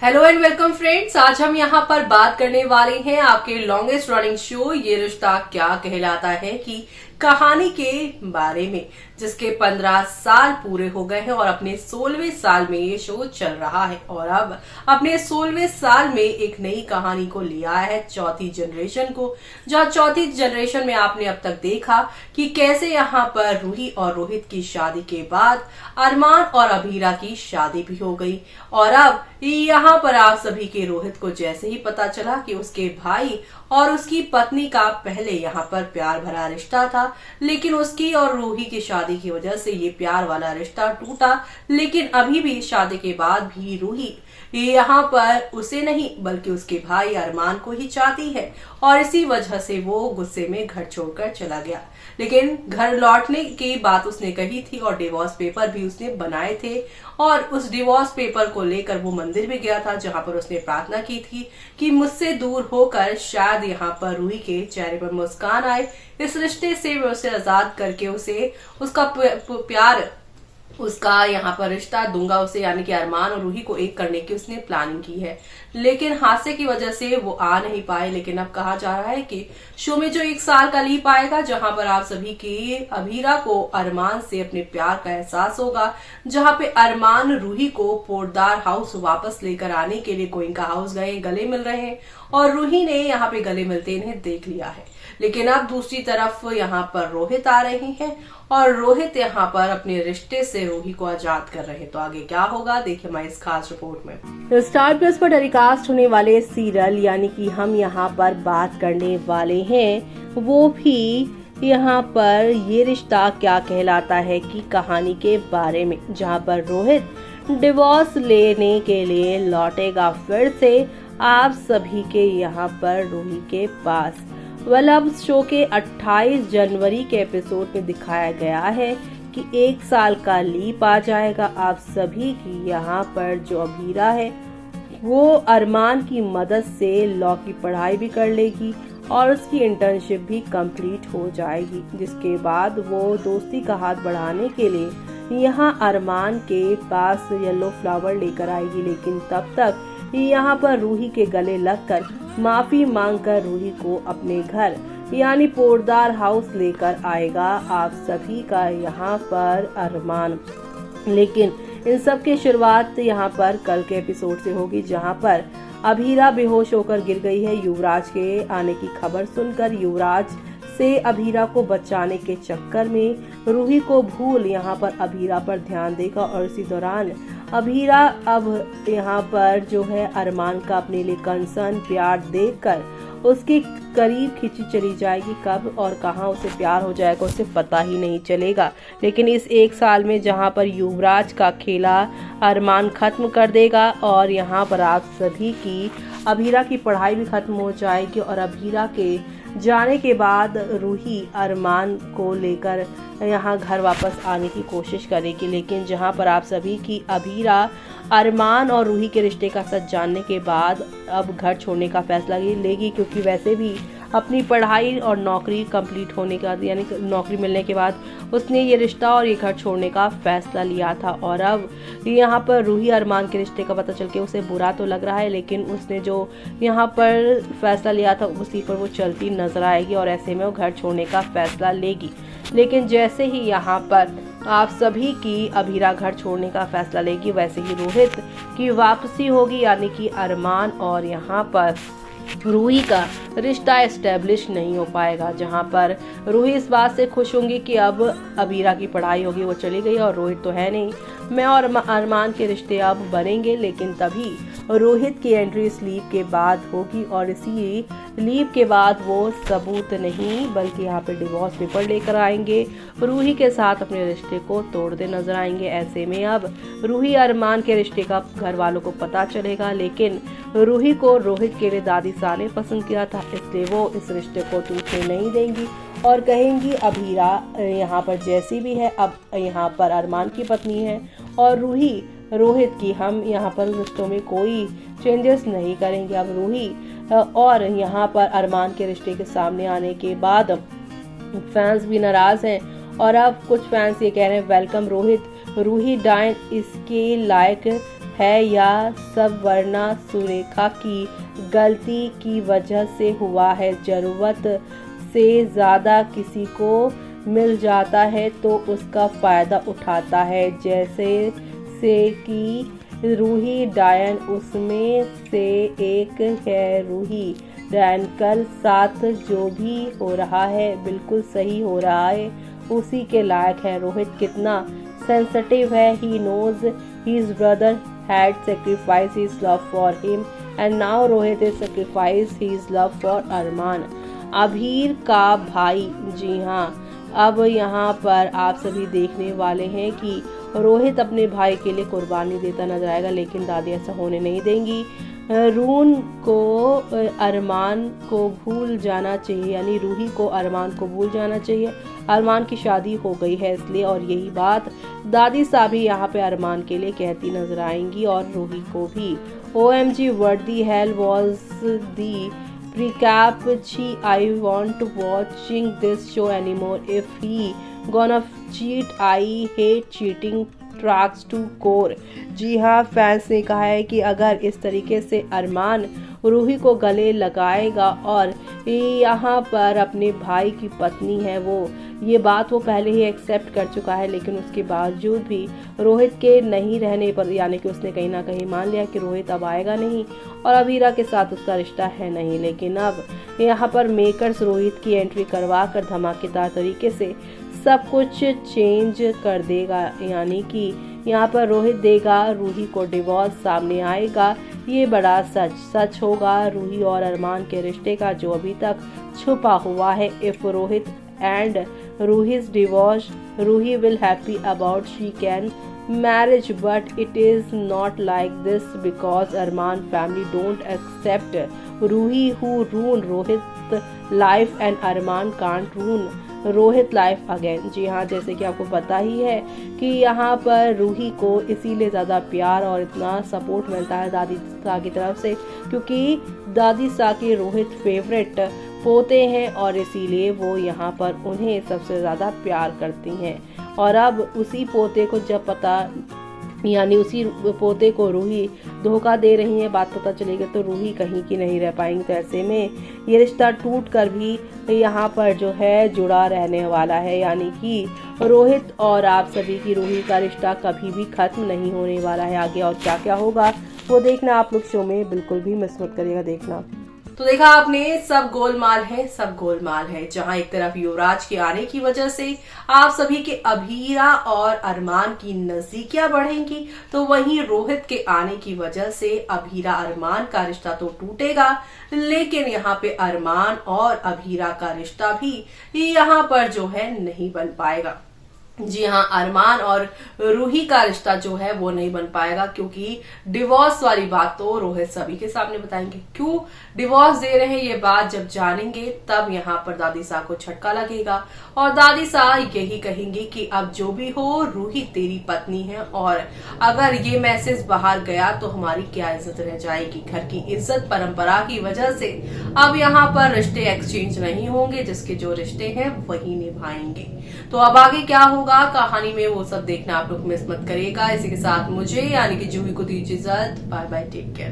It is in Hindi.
Hello and welcome friends. आज हम यहाँ पर बात करने वाले हैं आपके लॉन्गेस्ट रनिंग शो ये रिश्ता क्या कहलाता है की कहानी के बारे में, जिसके 15 साल पूरे हो गए हैं और अपने 16वें साल में ये शो चल रहा है। और अब अपने 16वें साल में एक नई कहानी को लिया है चौथी जनरेशन को, जहाँ चौथी जनरेशन में आपने अब तक देखा कि कैसे यहाँ पर रूही और रोहित की शादी के बाद अरमान और अभीरा की शादी भी हो गई। और अब यहाँ पर आप सभी के रोहित को जैसे ही पता चला कि उसके भाई और उसकी पत्नी का पहले यहाँ पर प्यार भरा रिश्ता था, लेकिन उसकी और रूही की शादी की वजह से ये प्यार वाला रिश्ता टूटा। लेकिन अभी भी शादी के बाद भी रूही यहाँ पर उसे नहीं बल्कि उसके भाई अरमान को ही चाहती है और इसी वजह से वो गुस्से में घर छोड़कर चला गया। लेकिन घर लौटने की बात उसने कही थी और डिवोर्स पेपर भी उसने बनाए थे और उस डिवोर्स पेपर को लेकर वो मंदिर भी गया था, जहां पर उसने प्रार्थना की थी कि मुझसे दूर होकर शायद यहाँ पर रूही के चेहरे पर मुस्कान आए, इस रिश्ते से मैं उसे आजाद करके उसे उसका प्यार उसका यहाँ पर रिश्ता दूंगा उसे, यानी कि अरमान और रूही को एक करने की उसने प्लानिंग की है। लेकिन हादसे की वजह से वो आ नहीं पाए। लेकिन अब कहा जा रहा है कि शो में जो 1 साल का लीप आएगा, जहां पर आप सभी की अभीरा को अरमान से अपने प्यार का एहसास होगा, जहां पे अरमान रूही को पोर्टदार हाउस वापस लेकर आने के लिए गोइंका हाउस गए, गले मिल रहे हैं और रूही ने यहाँ पे गले मिलते इन्हें देख लिया है। लेकिन अब दूसरी तरफ यहाँ पर रोहित आ रहे हैं और रोहित यहाँ पर अपने रिश्ते से रूही को आजाद कर रहे हैं। तो आगे क्या होगा देखिए हमारी इस खास रिपोर्ट में। स्टार प्लस पर टेलीकास्ट होने वाले सीरियल यानी कि हम यहाँ पर बात करने वाले हैं वो भी यहाँ पर ये रिश्ता क्या कहलाता है की कहानी के बारे में, जहाँ पर रोहित डिवोर्स लेने के लिए लौटेगा फिर से आप सभी के यहाँ पर रूही के पास। अब शो के 28 जनवरी के एपिसोड में दिखाया गया है कि 1 साल का लीप आ जाएगा आप सभी की। यहाँ पर जो अभीरा है वो अरमान की मदद से लॉ की पढ़ाई भी कर लेगी और उसकी इंटर्नशिप भी कंप्लीट हो जाएगी, जिसके बाद वो दोस्ती का हाथ बढ़ाने के लिए यहाँ अरमान के पास येलो फ्लावर लेकर आएगी। लेकिन तब तक यहाँ पर रूही के गले लगकर माफी मांगकर रूही को अपने घर यानी पोर्टदार हाउस लेकर आएगा आप सभी का यहाँ पर अरमान। लेकिन इन सब की शुरुआत यहाँ पर कल के एपिसोड से होगी, जहाँ पर अभीरा बेहोश होकर गिर गई है। युवराज के आने की खबर सुनकर युवराज से अभीरा को बचाने के चक्कर में रूही को भूल यहाँ पर अभीरा पर ध्यान देगा और इसी दौरान अभीरा अब यहाँ पर जो है अरमान का अपने लिए कंसर्न प्यार देखकर उसके करीब खिंची चली जाएगी। कब और कहाँ उसे प्यार हो जाएगा उसे पता ही नहीं चलेगा। लेकिन इस 1 साल में जहाँ पर युवराज का खेला अरमान खत्म कर देगा और यहाँ पर आप सभी की अभीरा की पढ़ाई भी खत्म हो जाएगी और अभीरा के जाने के बाद रूही अरमान को लेकर यहाँ घर वापस आने की कोशिश करेगी। लेकिन जहाँ पर आप सभी की अभीरा अरमान और रूही के रिश्ते का सच जानने के बाद अब घर छोड़ने का फैसला लेगी, क्योंकि वैसे भी अपनी पढ़ाई और नौकरी कंप्लीट होने के बाद यानी नौकरी मिलने के बाद उसने ये रिश्ता और ये घर छोड़ने का फैसला लिया था। और अब यहाँ पर रूही अरमान के रिश्ते का पता चल के उसे बुरा तो लग रहा है, लेकिन उसने जो यहाँ पर फैसला लिया था उसी पर वो चलती नजर आएगी और ऐसे में वो घर छोड़ने का फैसला लेगी। लेकिन जैसे ही यहाँ पर आप सभी की अभीरा घर छोड़ने का फैसला लेगी, वैसे ही रोहित की वापसी होगी, यानी कि अरमान और यहाँ पर रूही का रिश्ता एस्टेब्लिश नहीं हो पाएगा। जहां पर रूही इस बात से खुश होंगी कि अब अभीरा की पढ़ाई होगी, वो चली गई और रोहित तो है नहीं, मैं और अरमान के रिश्ते अब बनेंगे। लेकिन तभी रोहित की एंट्री इस लीव के बाद होगी और इसी लीव के बाद वो सबूत नहीं बल्कि यहाँ पे डिवोर्स पेपर लेकर आएंगे, रूही के साथ अपने रिश्ते को तोड़ते नजर आएंगे। ऐसे में अब रूही अरमान के रिश्ते का घर वालों को पता चलेगा, लेकिन रूही को रोहित के लिए दादी साले पसंद किया था, इसलिए वो इस रिश्ते को टूटने नहीं देंगी और कहेंगी अभीरा यहाँ पर जैसी भी है अब यहाँ पर अरमान की पत्नी है और रूही रोहित की, हम यहाँ पर रिश्तों में कोई चेंजेस नहीं करेंगे। अब रूही और यहाँ पर अरमान के रिश्ते के सामने आने के बाद फैंस भी नाराज हैं और अब कुछ फैंस ये कह रहे हैं वेलकम रोहित, रूही डाइन इसके लायक है या सब वरना सुरेखा की गलती की वजह से हुआ है। जरूरत से ज़्यादा किसी को मिल जाता है तो उसका फ़ायदा उठाता है, जैसे से कि रूही डायन उसमें से एक है। रूही डायन कल साथ जो भी हो रहा है बिल्कुल सही हो रहा है, उसी के लायक है। रोहित कितना सेंसिटिव है। He knows his brother had sacrificed his love for him and now Rohit is sacrificed his love for अरमान। अभीर का भाई, जी हाँ, अब यहाँ पर आप सभी देखने वाले हैं कि रोहित अपने भाई के लिए कुर्बानी देता नजर आएगा, लेकिन दादी ऐसा होने नहीं देंगी। रून को अरमान को भूल जाना चाहिए, यानी रूही को अरमान को भूल जाना चाहिए। अरमान की शादी हो गई है इसलिए, और यही बात दादी साहब भी यहाँ पे अरमान के लिए कहती नजर आएंगी और रूही को भी। OMG what the hell was the recap? I want to watching this show anymore. If he gonna cheat, I hate cheating tracks to core. जी हाँ, फैंस ने कहा है कि अगर इस तरीके से अरमान रूही को गले लगाएगा और यहाँ पर अपने भाई की पत्नी है ये बात वो पहले ही एक्सेप्ट कर चुका है, लेकिन उसके बावजूद भी रोहित के नहीं रहने पर, यानी कि उसने कहीं ना कहीं मान लिया कि रोहित अब आएगा नहीं और अभीरा के साथ उसका रिश्ता है नहीं। लेकिन अब यहाँ पर मेकर्स रोहित की एंट्री करवा कर धमाकेदार तरीके से सब कुछ चेंज कर देगा, यानी कि यहाँ पर रोहित देगा रूही को डिवोर्स। सामने आएगा ये बड़ा सच होगा रूही और अरमान के रिश्ते का, जो अभी तक छुपा हुआ है। If Rohit and Roohi's divorce, Roohi will happy about she can marriage, but it is not like this because Arman family don't accept Roohi who ruin Rohit life and Arman can't ruin Rohit life again. जी हाँ, जैसे कि आपको पता ही है कि यहाँ पर रूही को इसीलिए ज़्यादा प्यार और इतना सपोर्ट मिलता है दादी सा की तरफ से, क्योंकि दादी सा के रोहित फेवरेट पोते हैं और इसीलिए वो यहाँ पर उन्हें सबसे ज़्यादा प्यार करती हैं। और अब उसी पोते को जब पता, यानी उसी पोते को रूही धोखा दे रही है, बात पता चलेगी तो रूही कहीं की नहीं रह पाएंगी। तो ऐसे में ये रिश्ता टूट कर भी यहाँ पर जो है जुड़ा रहने वाला है, यानी कि रोहित और आप सभी की रूही का रिश्ता कभी भी खत्म नहीं होने वाला है। आगे और क्या क्या होगा वो देखना आप लोग शो में बिल्कुल भी मिस मत करिएगा देखना। तो देखा आपने, सब गोलमाल है, सब गोलमाल है। जहां एक तरफ युवराज के आने की वजह से आप सभी के अभीरा और अरमान की नजदीकियां बढ़ेंगी, तो वहीं रोहित के आने की वजह से अभीरा अरमान का रिश्ता तो टूटेगा, लेकिन यहाँ पे अरमान और अभीरा का रिश्ता भी यहाँ पर जो है नहीं बन पाएगा। जी हाँ, अरमान और रूही का रिश्ता जो है वो नहीं बन पाएगा, क्योंकि डिवोर्स वाली बात तो रोहित सभी के सामने बताएंगे। क्यों डिवोर्स दे रहे हैं ये बात जब जानेंगे तब यहाँ पर दादी सा को झटका लगेगा और दादी सा यही कहेंगी कि अब जो भी हो रूही तेरी पत्नी है, और अगर ये मैसेज बाहर गया तो हमारी क्या इज्जत रह जाएगी। घर की इज्जत परंपरा की वजह से अब यहाँ पर रिश्ते एक्सचेंज नहीं होंगे, जिसके जो रिश्ते हैं वही निभाएंगे। तो अब आगे क्या होगा कहानी में वो सब देखना आप लोग मिस मत करिएगा। इसी के साथ मुझे यानी कि जूही को दीजिए इजाजत। Bye bye, take care.